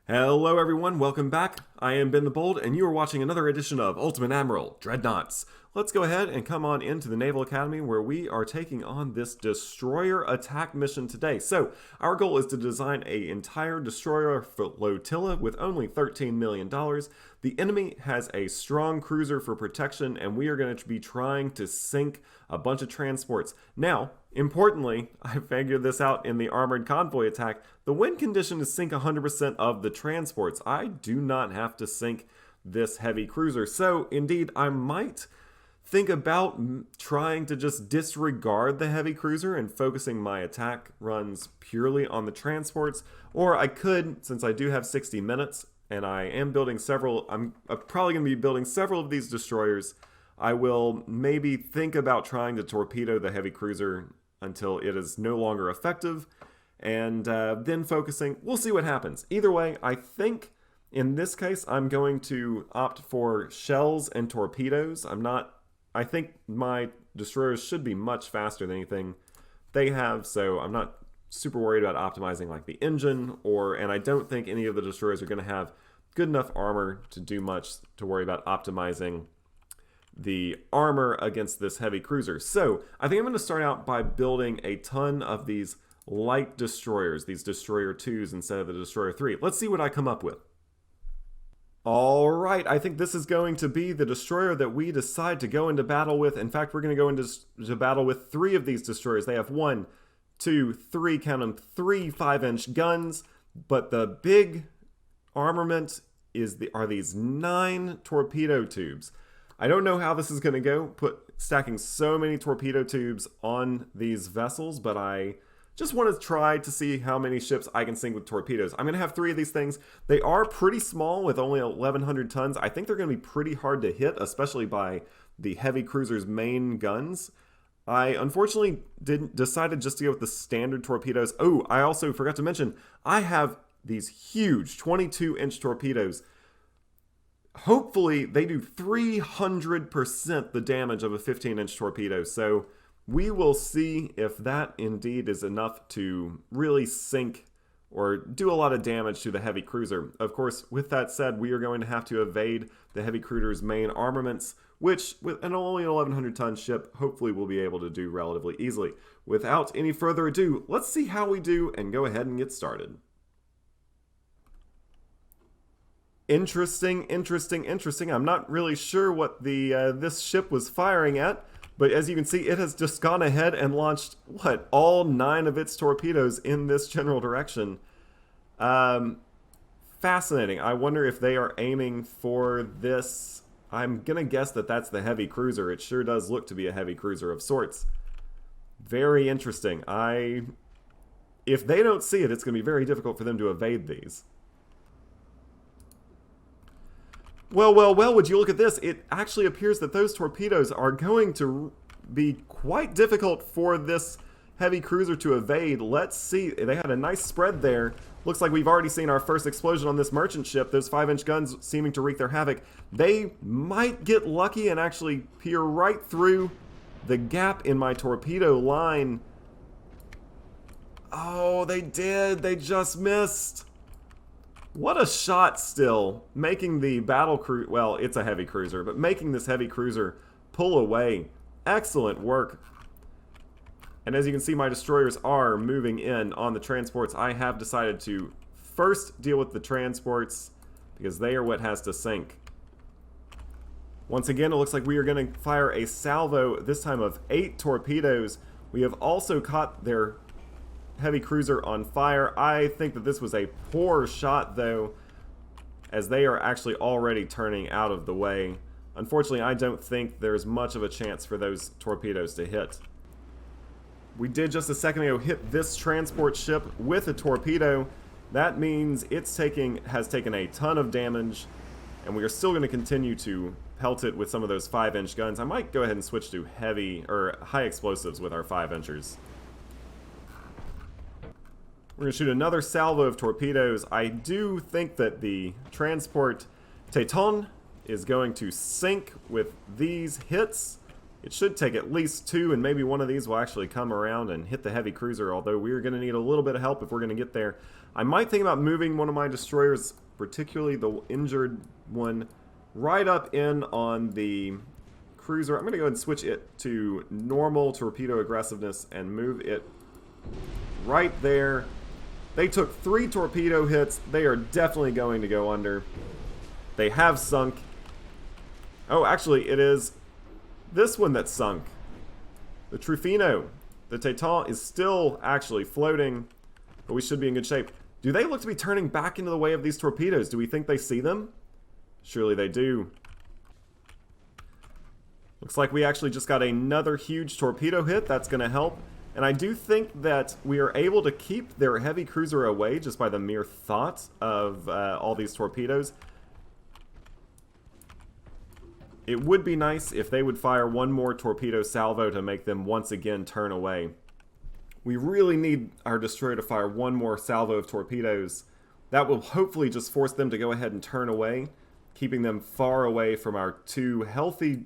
Hello everyone, welcome back. I am Ben the Bold, and you are watching another edition of Ultimate Admiral, Dreadnoughts. Let's go ahead and come on into the Naval Academy where we are taking on this destroyer attack mission today. So, our goal is to design an entire destroyer flotilla with only $13 million. The enemy has a strong cruiser for protection, and we are going to be trying to sink a bunch of transports. Now, importantly, I figured this out in the armored convoy attack. The win condition is sink 100% of the transports. I do not have to sink this heavy cruiser. So, indeed, I might think about trying to just disregard the heavy cruiser and focusing my attack runs purely on the transports. Or I could, since I do have 60 minutes, and I am building several, I'm probably going to be building several of these destroyers. I will maybe think about trying to torpedo the heavy cruiser until it is no longer effective, and then focusing. We'll see what happens. Either way, I think in this case I'm going to opt for shells and torpedoes. I think my destroyers should be much faster than anything they have, so I'm not super worried about optimizing like the engine, and I don't think any of the destroyers are going to have good enough armor to do much to worry about optimizing the armor against this heavy cruiser. So I think I'm going to start out by building a ton of these light destroyers, these destroyer 2s instead of the destroyer 3. Let's see what I come up with. Alright, I think this is going to be the destroyer that we decide to go into battle with. In fact, we're going to go into battle with 3 of these destroyers. They have 1, 2, 3, count them, 3 5-inch guns, but the big armament are these 9 torpedo tubes. I don't know how this is going to go, stacking so many torpedo tubes on these vessels, but I just want to try to see how many ships I can sink with torpedoes. I'm going to have 3 of these things. They are pretty small with only 1,100 tons. I think they're going to be pretty hard to hit, especially by the heavy cruiser's main guns. I unfortunately decided just to go with the standard torpedoes. Oh, I also forgot to mention, I have these huge 22-inch torpedoes. Hopefully, they do 300% the damage of a 15-inch torpedo, so we will see if that indeed is enough to really sink or do a lot of damage to the heavy cruiser. Of course, with that said, we are going to have to evade the heavy cruiser's main armaments, which, with an only 1,100-ton ship, hopefully we'll be able to do relatively easily. Without any further ado, let's see how we do and go ahead and get started. Interesting. I'm not really sure what this ship was firing at, but as you can see, it has just gone ahead and launched, all 9 of its torpedoes in this general direction. Fascinating. I wonder if they are aiming for this. I'm going to guess that that's the heavy cruiser. It sure does look to be a heavy cruiser of sorts. Very interesting. If they don't see it, it's going to be very difficult for them to evade these. Well, would you look at this? It actually appears that those torpedoes are going to be quite difficult for this heavy cruiser to evade. Let's see. They had a nice spread there. Looks like we've already seen our first explosion on this merchant ship. Those 5-inch guns seeming to wreak their havoc. They might get lucky and actually peer right through the gap in my torpedo line. Oh, they did. They just missed. What a shot still, making the battle cruiser, well, it's a heavy cruiser, but making this heavy cruiser pull away. Excellent work. And as you can see, my destroyers are moving in on the transports. I have decided to first deal with the transports because they are what has to sink. Once again, it looks like we are going to fire a salvo, this time of 8 torpedoes. We have also caught their heavy cruiser on fire. I think that this was a poor shot though, as they are actually already turning out of the way. Unfortunately, I don't think there's much of a chance for those torpedoes to hit. We did just a second ago hit this transport ship with a torpedo. That means has taken a ton of damage, and we are still going to continue to pelt it with some of those 5-inch guns. I might go ahead and switch to heavy or high explosives with our 5-inchers. We're going to shoot another salvo of torpedoes. I do think that the transport Teton is going to sink with these hits. It should take at least 2, and maybe one of these will actually come around and hit the heavy cruiser, although we're going to need a little bit of help if we're going to get there. I might think about moving one of my destroyers, particularly the injured one, right up in on the cruiser. I'm going to go ahead and switch it to normal torpedo aggressiveness and move it right there. They took 3 torpedo hits. They are definitely going to go under. They have sunk. Oh, actually, it is this one that sunk. The Trufino. The Titan is still actually floating, but we should be in good shape. Do they look to be turning back into the way of these torpedoes? Do we think they see them? Surely they do. Looks like we actually just got another huge torpedo hit. That's going to help. And I do think that we are able to keep their heavy cruiser away just by the mere thought of all these torpedoes. It would be nice if they would fire one more torpedo salvo to make them once again turn away. We really need our destroyer to fire one more salvo of torpedoes. That will hopefully just force them to go ahead and turn away, keeping them far away from our 2 healthy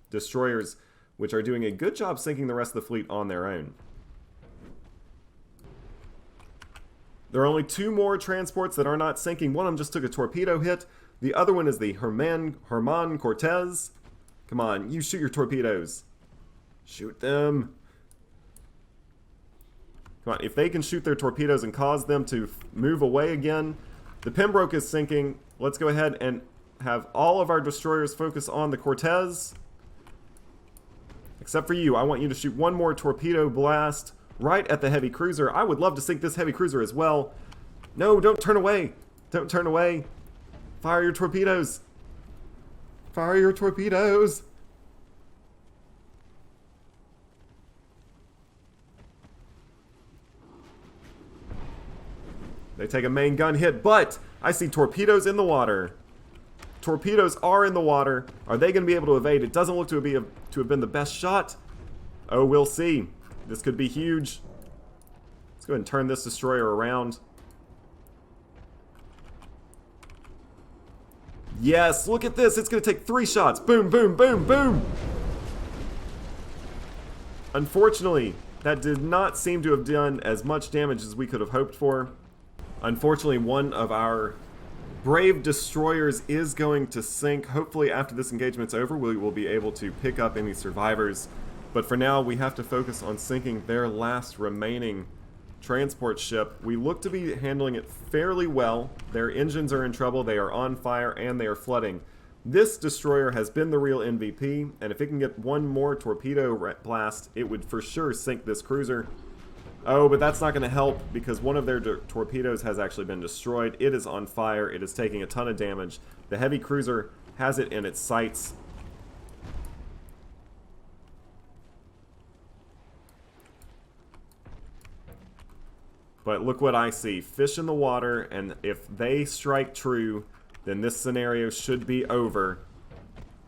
destroyers, which are doing a good job sinking the rest of the fleet on their own. There are only 2 more transports that are not sinking. One of them just took a torpedo hit. The other one is the Herman Cortez. Come on, you shoot your torpedoes. Shoot them. Come on, if they can shoot their torpedoes and cause them to move away again. The Pembroke is sinking. Let's go ahead and have all of our destroyers focus on the Cortez. Except for you. I want you to shoot one more torpedo blast right at the heavy cruiser. I would love to sink this heavy cruiser as well. No, don't turn away. Don't turn away. Fire your torpedoes. Fire your torpedoes. They take a main gun hit, but I see torpedoes in the water. Torpedoes are in the water. Are they going to be able to evade? It doesn't look to have been the best shot. Oh, we'll see. This could be huge. Let's go ahead and turn this destroyer around. Yes, look at this. It's going to take 3 shots. Boom, boom, boom, boom. Unfortunately, that did not seem to have done as much damage as we could have hoped for. Unfortunately, one of our brave destroyers is going to sink. Hopefully, after this engagement's over, we will be able to pick up any survivors. But for now, we have to focus on sinking their last remaining transport ship. We look to be handling it fairly well. Their engines are in trouble, they are on fire, and they are flooding. This destroyer has been the real MVP, and if it can get one more torpedo blast, it would for sure sink this cruiser. Oh, but that's not going to help because one of their torpedoes has actually been destroyed. It is on fire. It is taking a ton of damage. The heavy cruiser has it in its sights. But look what I see. Fish in the water, and if they strike true, then this scenario should be over.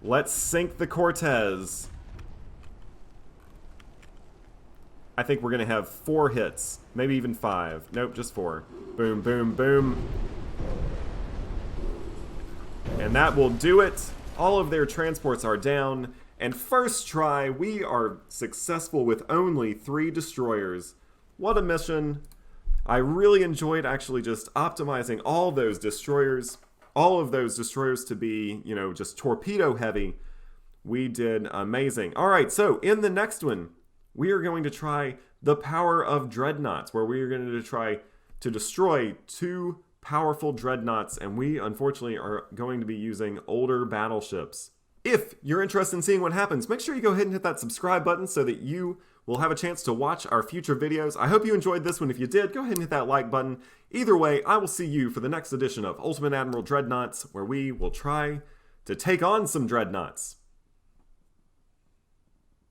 Let's sink the Cortez. I think we're going to have 4 hits. Maybe even 5. Nope, just 4. Boom, boom, boom. And that will do it. All of their transports are down. And first try, we are successful with only 3 destroyers. What a mission. I really enjoyed actually just optimizing all those destroyers. All of those destroyers to be, you know, just torpedo heavy. We did amazing. Alright, so in the next one, we are going to try the power of Dreadnoughts, where we are going to try to destroy 2 powerful Dreadnoughts, and we unfortunately are going to be using older battleships. If you're interested in seeing what happens, make sure you go ahead and hit that subscribe button so that you will have a chance to watch our future videos. I hope you enjoyed this one. If you did, go ahead and hit that like button. Either way, I will see you for the next edition of Ultimate Admiral Dreadnoughts, where we will try to take on some Dreadnoughts.